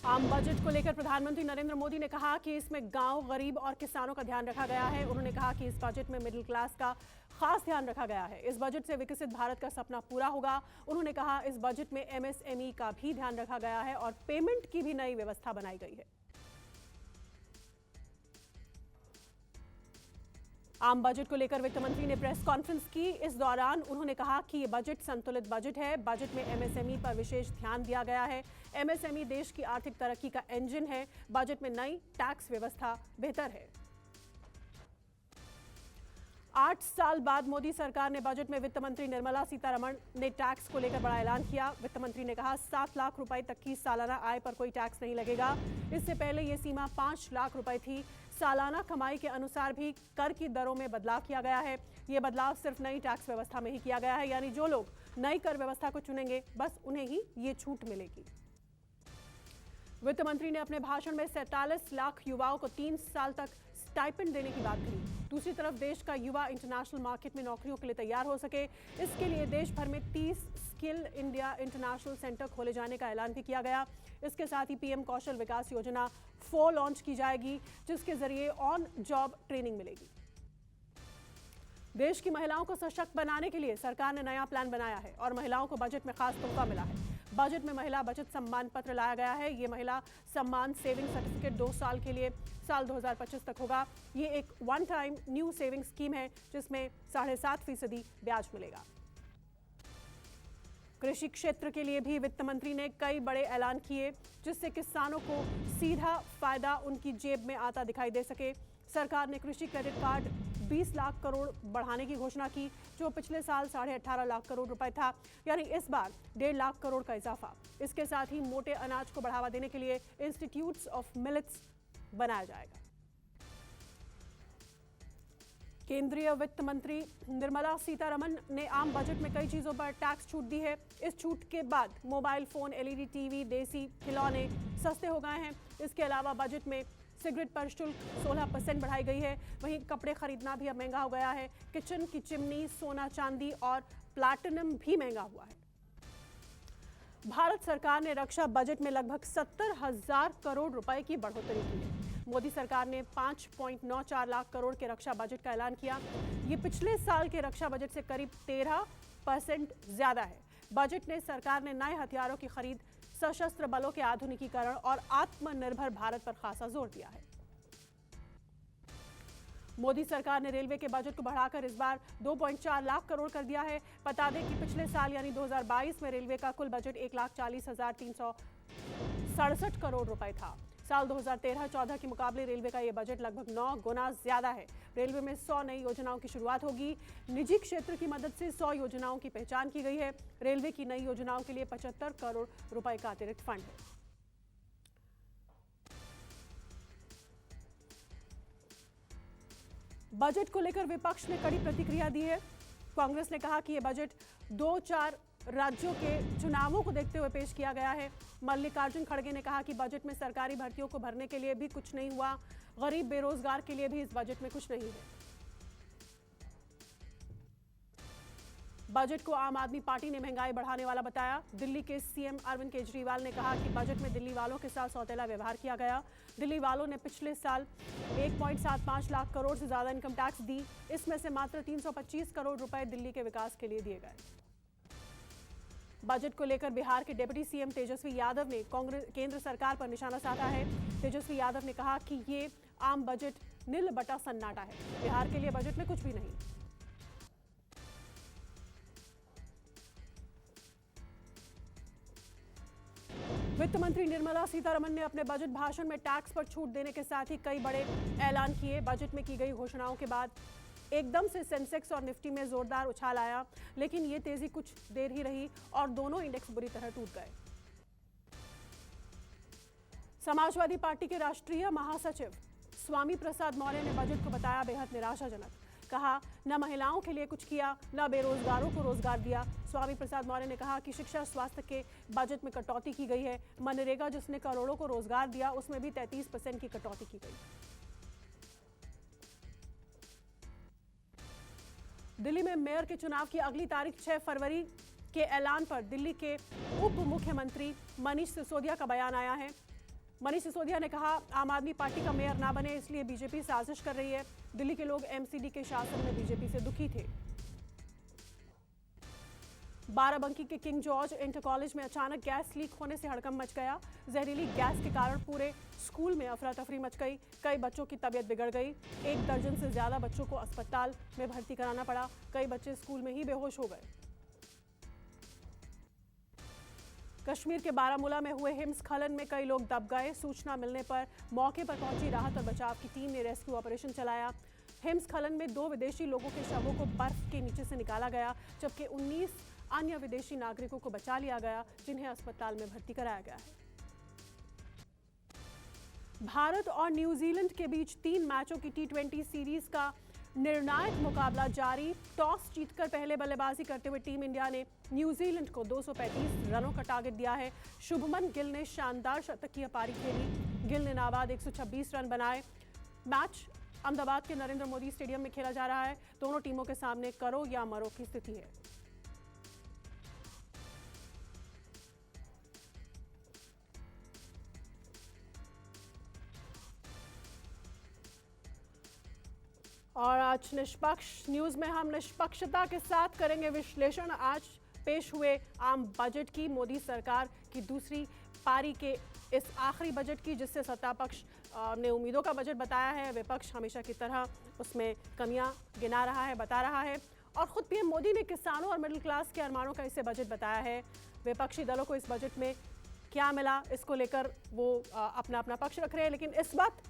आम बजट को लेकर प्रधानमंत्री नरेंद्र मोदी ने कहा कि इसमें गांव, गरीब और किसानों का ध्यान रखा गया है। उन्होंने कहा कि इस बजट में मिडिल क्लास का खास ध्यान रखा गया है। इस बजट से विकसित भारत का सपना पूरा होगा। उन्होंने कहा इस बजट में एमएसएमई का भी ध्यान रखा गया है और पेमेंट की भी नई व्यवस्था बनाई गई है। आम बजट को लेकर वित्त मंत्री ने प्रेस कॉन्फ्रेंस की। इस दौरान उन्होंने कहा कि ये बजट संतुलित बजट है। बजट में एमएसएमई पर विशेष ध्यान दिया गया है। एमएसएमई देश की आर्थिक तरक्की का इंजन है। बजट में नई टैक्स व्यवस्था बेहतर है। 8 साल बाद मोदी सरकार ने बजट में वित्त मंत्री निर्मला सीतारमण ने टैक्स को लेकर बड़ा ऐलान किया। वित्त मंत्री ने कहा 7 लाख रुपए तक की सालाना आय पर कोई टैक्स नहीं लगेगा। इससे पहले यह सीमा 5 लाख रुपए थी। सालाना कमाई के अनुसार भी कर की दरों में बदलाव किया गया है। यह बदलाव सिर्फ नई टैक्स व्यवस्था में ही किया गया है, यानी जो लोग नई कर व्यवस्था को चुनेंगे बस उन्हें ही ये छूट मिलेगी। वित्त मंत्री ने अपने भाषण में 47 लाख युवाओं को 3 साल तक स्टाइपेंड देने की बात कही। दूसरी तरफ देश का युवा इंटरनेशनल मार्केट में नौकरियों के लिए तैयार हो सके, इसके लिए देश भर में 30 स्किल इंडिया इंटरनेशनल सेंटर खोले जाने का ऐलान भी किया गया। इसके साथ ही पीएम कौशल विकास योजना 4 लॉन्च की जाएगी, जिसके जरिए ऑन जॉब ट्रेनिंग मिलेगी। देश की महिलाओं को सशक्त बनाने के लिए सरकार ने नया प्लान बनाया है और महिलाओं को बजट में खास तोहफा मिला है। बजट में महिला बचत सम्मान पत्र लाया गया है। ये महिला सम्मान सेविंग सर्टिफिकेट 2 साल के लिए साल 2025 तक होगा। ये एक one time new saving scheme है जिसमें 7.5% ब्याज मिलेगा। कृषि क्षेत्र के लिए भी वित्त मंत्री ने कई बड़े ऐलान किए, जिससे किसानों को सीधा फायदा उनकी जेब में आता दिखाई दे सके। सरकार ने कृषि क्रेडिट कार्ड 20 लाख करोड़ बढ़ाने की घोषणा की, जो पिछले साल 18.5 लाख करोड़ रुपए था, यानी इस बार 1.5 लाख करोड़ का इजाफा। इसके साथ ही मोटे अनाज को बढ़ावा देने के लिए इंस्टीट्यूट्स ऑफ मिलेट्स बनाया जाएगा। केंद्रीय वित्त मंत्री निर्मला सीतारमण ने आम बजट में कई चीजों पर टैक्स छूट दी है। इस छूट के बाद मोबाइल फोन, एलईडी टीवी, देसी खिलौने सस्ते हो गए हैं। इसके अलावा बजट में सिगरेट पर शुल्क 16% बढ़ाई गई है। वहीं कपड़े खरीदना भी अब महंगा हो गया है। किचन की चिमनी, सोना चांदी और प्लैटिनम भी महंगा हुआ है। भारत सरकार ने रक्षा बजट में लगभग 70,000 करोड़ रुपए की बढ़ोतरी की है। मोदी सरकार ने 5.94 लाख करोड़ के रक्षा बजट का ऐलान किया। ये पिछले साल के रक्षा बजट से करीब 13% ज्यादा है। बजट ने सरकार ने नए हथियारों की खरीद, सशस्त्र बलों के आधुनिकीकरण और आत्मनिर्भर भारत पर खासा जोर दिया है। मोदी सरकार ने रेलवे के बजट को बढ़ाकर इस बार 2.4 लाख करोड़ कर दिया है। बता दें कि पिछले साल यानी 2022 में रेलवे का कुल बजट 1,40,367 करोड़ रुपए था। साल 2013-14 के मुकाबले रेलवे का यह बजट लगभग 9 गुना ज्यादा है। रेलवे में 100 नई योजनाओं की शुरुआत होगी। निजी क्षेत्र की मदद से 100 योजनाओं की पहचान की गई है। रेलवे की नई योजनाओं के लिए 75 करोड़ रुपए का अतिरिक्त फंड है। बजट को लेकर विपक्ष ने कड़ी प्रतिक्रिया दी है। कांग्रेस ने कहा कि यह बजट 2-4 राज्यों के चुनावों को देखते हुए पेश किया गया है। मल्लिकार्जुन खड़गे ने कहा कि बजट में सरकारी भर्तियों को भरने के लिए भी कुछ नहीं हुआ। गरीब बेरोजगार के लिए भी इस बजट में कुछ नहीं है। बजट को आम आदमी पार्टी ने महंगाई बढ़ाने वाला बताया। दिल्ली के सीएम अरविंद केजरीवाल ने कहा कि बजट में दिल्ली वालों के साथ सौतेला व्यवहार किया गया। दिल्ली वालों ने पिछले साल 1.75 लाख करोड़ से ज्यादा इनकम टैक्स दी। इसमें से मात्र 325 करोड़ रुपए दिल्ली के विकास के लिए दिए गए। बजट को लेकर बिहार के डिप्टी सीएम तेजस्वी यादव ने केंद्र सरकार पर निशाना साधा है। तेजस्वी यादव ने कहा कि ये आम बजट नील बटा सन्नाटा है। बिहार के लिए बजट में कुछ भी नहीं। वित्त मंत्री निर्मला सीतारमण ने अपने बजट भाषण में टैक्स पर छूट देने के साथ ही कई बड़े ऐलान किए। बजट में की गई घोषणाओं के बाद एकदम से सेंसेक्स और निफ्टी में जोरदार उछाल आया, लेकिन ये तेजी कुछ देर ही रही और दोनों इंडेक्स बुरी तरह टूट गए। समाजवादी पार्टी के राष्ट्रीय महासचिव स्वामी प्रसाद मौर्य ने बजट को बताया बेहद निराशाजनक। कहा, न महिलाओं के लिए कुछ किया, न बेरोजगारों को रोजगार दिया। स्वामी प्रसाद मौर्य ने कहा कि शिक्षा, स्वास्थ्य के बजट में कटौती की गई है। मनरेगा जिसने करोड़ों को रोजगार दिया, उसमें भी 33% की कटौती की गई। दिल्ली में मेयर के चुनाव की अगली तारीख 6 फरवरी के ऐलान पर दिल्ली के उप मुख्यमंत्री मनीष सिसोदिया का बयान आया है। मनीष सिसोदिया ने कहा, आम आदमी पार्टी का मेयर ना बने इसलिए बीजेपी साजिश कर रही है। दिल्ली के लोग एमसीडी के शासन में बीजेपी से दुखी थे। बाराबंकी के किंग जॉर्ज इंटर कॉलेज में अचानक गैस लीक होने से हड़कंप मच गया। जहरीली गैस के कारण पूरे स्कूल में अफरा तफरी मच गई। कई बच्चों की तबीयत बिगड़ गई। 1 दर्जन से ज्यादा बच्चों को अस्पताल में भर्ती कराना पड़ा। कई बच्चे स्कूल में ही बेहोश हो गए। कश्मीर के बारामूला में हुए हिमस्खलन में कई लोग दब गए। सूचना मिलने पर मौके पर पहुंची राहत और बचाव की टीम ने रेस्क्यू ऑपरेशन चलाया। हिमस्खलन में 2 विदेशी लोगों के शवों को बर्फ के नीचे से निकाला गया, जबकि 19 अन्य विदेशी नागरिकों को बचा लिया गया, जिन्हें अस्पताल में भर्ती कराया गया है। भारत और न्यूजीलैंड के बीच 3 मैचों की T20 सीरीज का निर्णायक मुकाबला जारी। टॉस जीतकर पहले बल्लेबाजी करते हुए टीम इंडिया ने न्यूजीलैंड को 235 रनों का टारगेट दिया है। शुभमन गिल ने शानदार शतकीय पारी खेली। गिल ने नाबाद 126 रन बनाए। मैच अहमदाबाद के नरेंद्र मोदी स्टेडियम में खेला जा रहा है। दोनों टीमों के सामने करो या मरो की स्थिति है। और आज निष्पक्ष न्यूज में हम निष्पक्षता के साथ करेंगे विश्लेषण आज पेश हुए आम बजट की, मोदी सरकार की दूसरी पारी के इस आखिरी बजट की, जिससे सत्ता पक्ष ने उम्मीदों का बजट बताया है। विपक्ष हमेशा की तरह उसमें कमियां गिना रहा है, बता रहा है। और खुद पीएम मोदी ने किसानों और मिडिल क्लास के अरमानों का इसे बजट बताया है। विपक्षी दलों को इस बजट में क्या मिला, इसको लेकर वो अपना अपना पक्ष रख रहे हैं। लेकिन इस वक्त